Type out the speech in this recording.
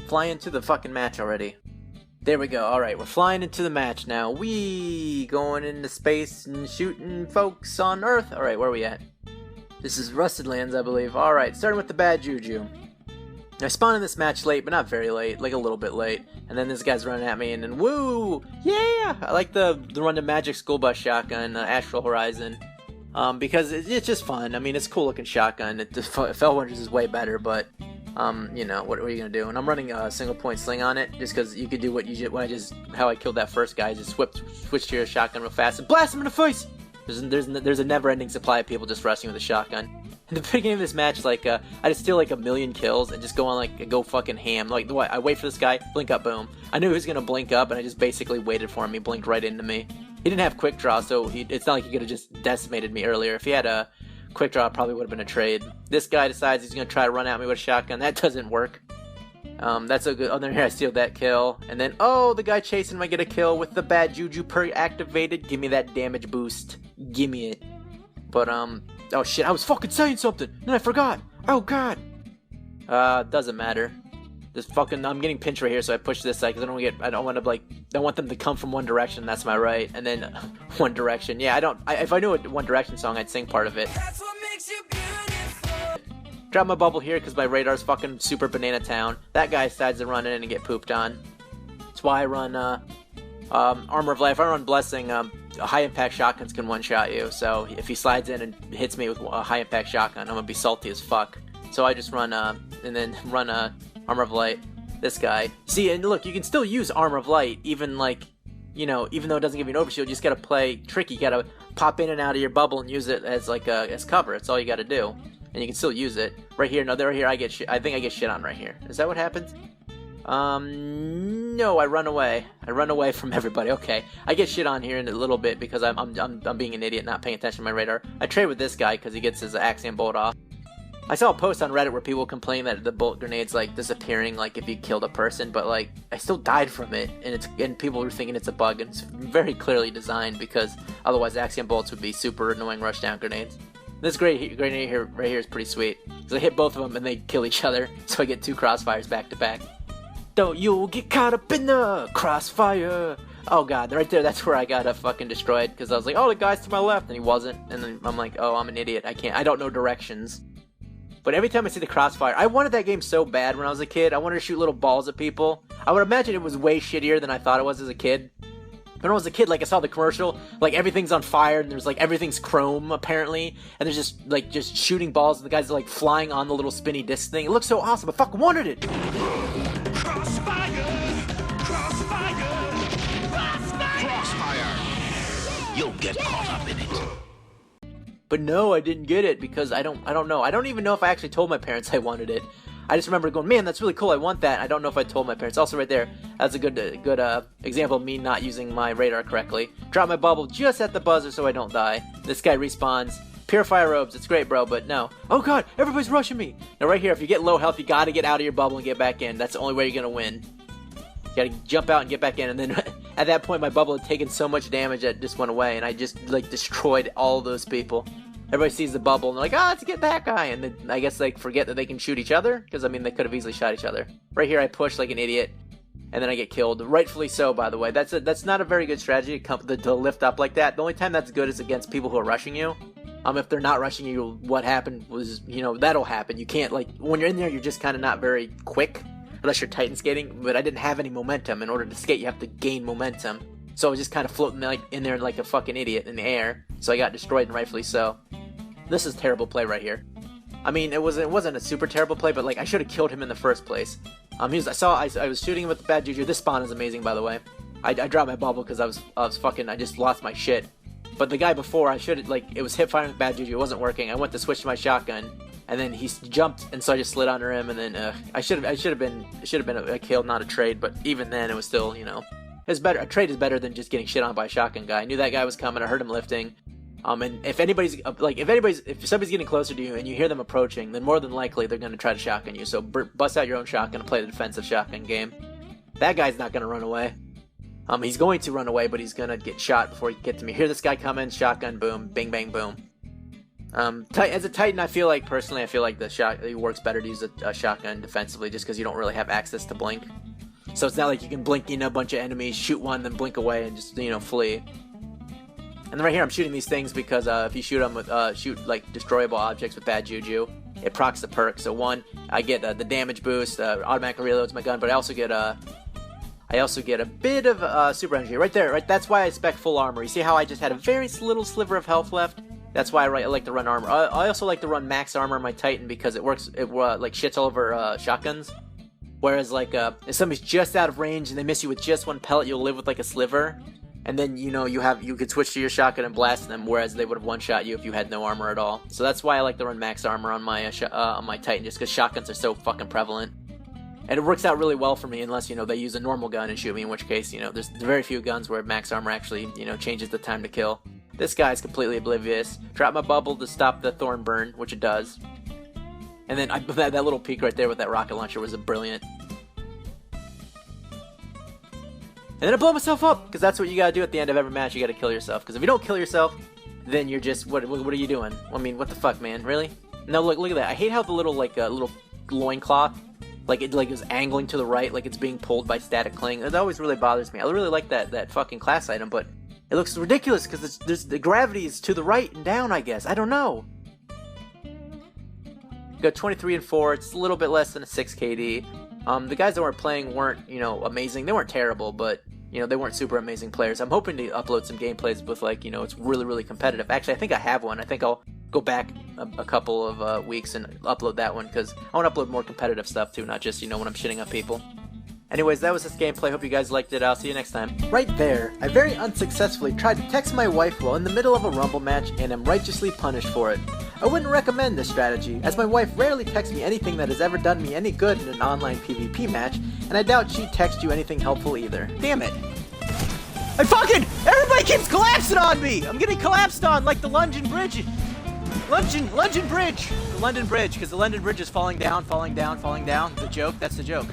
Fly into the fucking match already. There we go. Alright, we're flying into the match now. We going into space and shooting folks on Earth. Alright, where are we at? This is Rusted Lands, I believe. Alright, starting with the bad Juju. I spawned in this match late, but not very late. Like a little bit late. And then this guy's running at me, and then woo! Yeah! I like the run to Magic School Bus shotgun, Astral Horizon. Because it's just fun. I mean, it's a cool looking shotgun. The Fell Hunters is way better, but you know, what are you gonna do? And I'm running a single point sling on it, just because you could do how I killed that first guy. Just switch to your shotgun real fast and blast him in the face. There's a never-ending supply of people just rushing with a shotgun. In the beginning of this match, like I just steal like a million kills and just go on go fucking ham. Like what? I wait for this guy, blink up, boom. I knew he was gonna blink up, and I just basically waited for him. He blinked right into me. He didn't have quick draw, so it's not like he could have just decimated me earlier. If he had a quick draw, it probably would have been a trade. This guy decides he's gonna try to run at me with a shotgun. That doesn't work. That's a good. Oh, then here I steal that kill, and then the guy chasing him, I get a kill with the bad Juju pre-activated. Give me that damage boost. Give me it. But oh shit, I was fucking saying something, and I forgot. Oh god. Doesn't matter. This fucking, I'm getting pinched right here, so I push this side because I don't want them to come from one direction. That's my right, and then one direction. Yeah, if I knew a One Direction song, I'd sing part of it. That's what makes you beautiful. Drop my bubble here because my radar's fucking super banana town. That guy decides to run in and get pooped on. That's why I run Armor of Life. I run Blessing. High impact shotguns can one shot you, so if he slides in and hits me with a high impact shotgun, I'm gonna be salty as fuck. So I just run Armor of Light. This guy. See, and look, you can still use Armor of Light, even even though it doesn't give you an overshield. You just gotta play tricky. You gotta pop in and out of your bubble and use it as as cover. That's all you gotta do, and you can still use it. Right here, no, right here. I think I get shit on right here. Is that what happens? No, I run away. I run away from everybody. Okay, I get shit on here in a little bit because I'm being an idiot, not paying attention to my radar. I trade with this guy because he gets his axiom bolt off. I saw a post on Reddit where people complain that the bolt grenade's disappearing if you killed a person, but I still died from it, and people were thinking it's a bug, and it's very clearly designed because otherwise axiom bolts would be super annoying rushdown grenades. This grenade here right here is pretty sweet because I hit both of them and they kill each other, so I get 2 crossfires back to back. Don't you get caught up in the crossfire. Oh god, right there, that's where I got fucking destroyed because I was like, oh, the guy's to my left, and he wasn't, and then I'm like, oh, I'm an idiot. I don't know directions. But every time I see the crossfire, I wanted that game so bad when I was a kid. I wanted to shoot little balls at people. I would imagine it was way shittier than I thought it was as a kid. When I was a kid, I saw the commercial, everything's on fire, and there's everything's chrome apparently, and there's just shooting balls, and the guys are flying on the little spinny disc thing. It looks so awesome. I fucking wanted it. Crossfire! You'll get caught up in it. But no, I didn't get it because I don't know. I don't even know if I actually told my parents I wanted it. I just remember going, man, that's really cool. I want that. I don't know if I told my parents. Also, right there, that's a good example of me not using my radar correctly. Drop my bubble just at the buzzer so I don't die. This guy respawns. Purifier robes. It's great, bro, but no. Oh god, everybody's rushing me. Now right here, if you get low health, you gotta get out of your bubble and get back in. That's the only way you're gonna win. You gotta jump out and get back in, and then at that point my bubble had taken so much damage that it just went away, and I just destroyed all those people. Everybody sees the bubble and they're like, let's get that guy, and then I guess they forget that they can shoot each other, because I mean they could have easily shot each other. Right here I push like an idiot, and then I get killed. Rightfully so, by the way. That's not a very good strategy to lift up like that. The only time that's good is against people who are rushing you. If they're not rushing you, what happened was, that'll happen. You can't, when you're in there, you're just kind of not very quick, unless you're Titan skating, but I didn't have any momentum. In order to skate, you have to gain momentum. So I was just kind of floating in there like a fucking idiot in the air, so I got destroyed, and rightfully so. This is terrible play right here. I mean, it wasn't a super terrible play, but I should have killed him in the first place. I was shooting him with the bad Juju. This spawn is amazing, by the way. I dropped my bubble because I just lost my shit. But the guy before, it was hip firing with bad Juju. It wasn't working. I went to switch to my shotgun, and then he jumped, and so I just slid under him, and then it should have been a kill, not a trade. But even then, it was still, it's better. A trade is better than just getting shit on by a shotgun guy. I knew that guy was coming. I heard him lifting. And if somebody's getting closer to you and you hear them approaching, then more than likely they're going to try to shotgun you. So bust out your own shotgun and play the defensive shotgun game. That guy's not going to run away. He's going to run away, but he's going to get shot before he gets to me. Hear this guy coming, shotgun, boom, bing, bang, boom. As a Titan, I feel like it works better to use a shotgun defensively, just because you don't really have access to blink. So it's not like you can blink, a bunch of enemies, shoot one, then blink away, and just, flee. And then right here, I'm shooting these things because if you shoot them with like destroyable objects with bad juju, it procs the perk. So one, I get the damage boost, automatically reloads my gun, but I also get a bit of super energy right there. Right, that's why I spec full armor. You see how I just had a very little sliver of health left? That's why I like to run armor. I also like to run max armor on my Titan because it works. It like shits all over shotguns. Whereas like if somebody's just out of range and they miss you with just one pellet, you'll live with like a sliver. And then you could switch to your shotgun and blast them, whereas they would have one-shot you if you had no armor at all. So that's why I like to run max armor on my Titan, just because shotguns are so fucking prevalent. And it works out really well for me, unless they use a normal gun and shoot me, in which case there's very few guns where max armor actually changes the time to kill. This guy's completely oblivious. Drop my bubble to stop the thorn burn, which it does. And then that little peek right there with that rocket launcher was brilliant. And then I blow myself up, because that's what you gotta do at the end of every match. You gotta kill yourself, because if you don't kill yourself, then you're just what are you doing? I mean, what the fuck, man? Really? No, look at that. I hate how the little little loincloth, like it is angling to the right, like it's being pulled by static cling. It always really bothers me. I really like that fucking class item, but it looks ridiculous because the gravity is to the right and down. I guess I don't know. Got 23 and 4. It's a little bit less than a 6 KD. The guys that were playing weren't, amazing. They weren't terrible, but, they weren't super amazing players. I'm hoping to upload some gameplays with, it's really, really competitive. Actually, I think I have one. I think I'll go back a couple of weeks and upload that one, because I want to upload more competitive stuff, too, not just, when I'm shitting up people. Anyways, that was this gameplay. Hope you guys liked it. I'll see you next time. Right there, I very unsuccessfully tried to text my wife while in the middle of a rumble match and am righteously punished for it. I wouldn't recommend this strategy, as my wife rarely texts me anything that has ever done me any good in an online PvP match, and I doubt she'd text you anything helpful either. Damn it. Everybody keeps collapsing on me! I'm getting collapsed on like the London Bridge. London Bridge! The London Bridge, because the London Bridge is falling down. The joke, that's the joke.